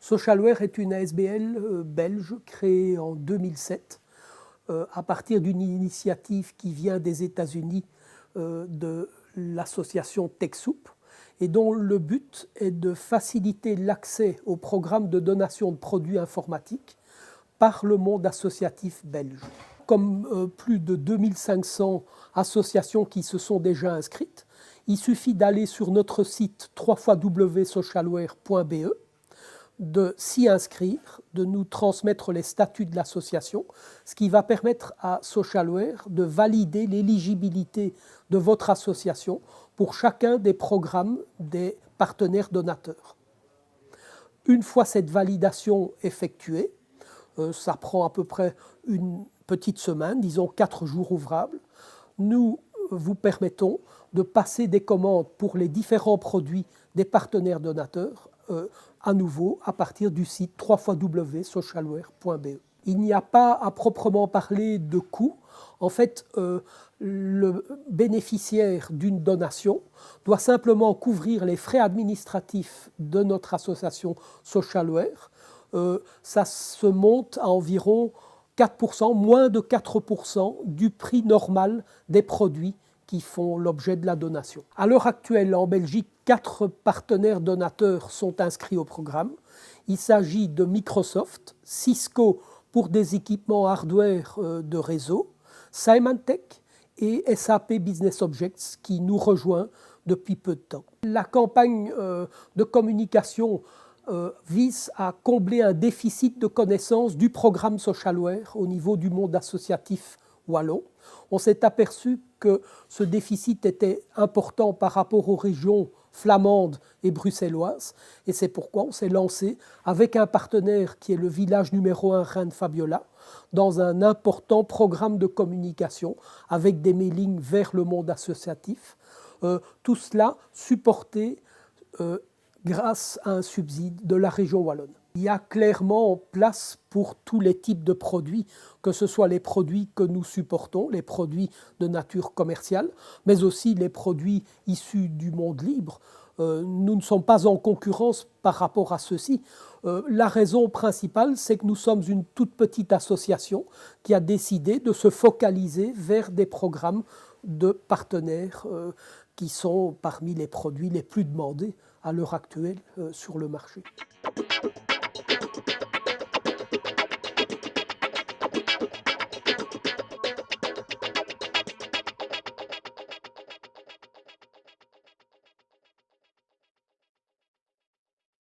Socialware est une ASBL belge créée en 2007 à partir d'une initiative qui vient des États-Unis de l'association TechSoup et dont le but est de faciliter l'accès au programme de donation de produits informatiques par le monde associatif belge. Comme plus de 2500 associations qui se sont déjà inscrites, il suffit d'aller sur notre site www.socialware.be, de s'y inscrire, de nous transmettre les statuts de l'association, ce qui va permettre à Socialware de valider l'éligibilité de votre association pour chacun des programmes des partenaires donateurs. Une fois cette validation effectuée, ça prend à peu près une petite semaine, disons 4 jours ouvrables, nous vous permettons de passer des commandes pour les différents produits des partenaires donateurs à nouveau à partir du site www.socialware.be. Il n'y a pas à proprement parler de coût. En fait, le bénéficiaire d'une donation doit simplement couvrir les frais administratifs de notre association Socialware. Ça se monte à environ 4%, moins de 4% du prix normal des produits qui font l'objet de la donation. À l'heure actuelle, en Belgique, 4 partenaires donateurs sont inscrits au programme. Il s'agit de Microsoft, Cisco pour des équipements hardware de réseau, Symantec et SAP Business Objects qui nous rejoint depuis peu de temps. La campagne de communication vise à combler un déficit de connaissances du programme Socialware au niveau du monde associatif wallon. On s'est aperçu que ce déficit était important par rapport aux régions flamandes et bruxelloises et c'est pourquoi on s'est lancé avec un partenaire qui est le village numéro 1 Reine-Fabiola dans un important programme de communication avec des mailings vers le monde associatif. Tout cela supporté grâce à un subside de la région wallonne. Il y a clairement place pour tous les types de produits, que ce soit les produits que nous supportons, les produits de nature commerciale, mais aussi les produits issus du monde libre. Nous ne sommes pas en concurrence par rapport à ceux-ci. La raison principale, c'est que nous sommes une toute petite association qui a décidé de se focaliser vers des programmes de partenaires qui sont parmi les produits les plus demandés à l'heure actuelle sur le marché.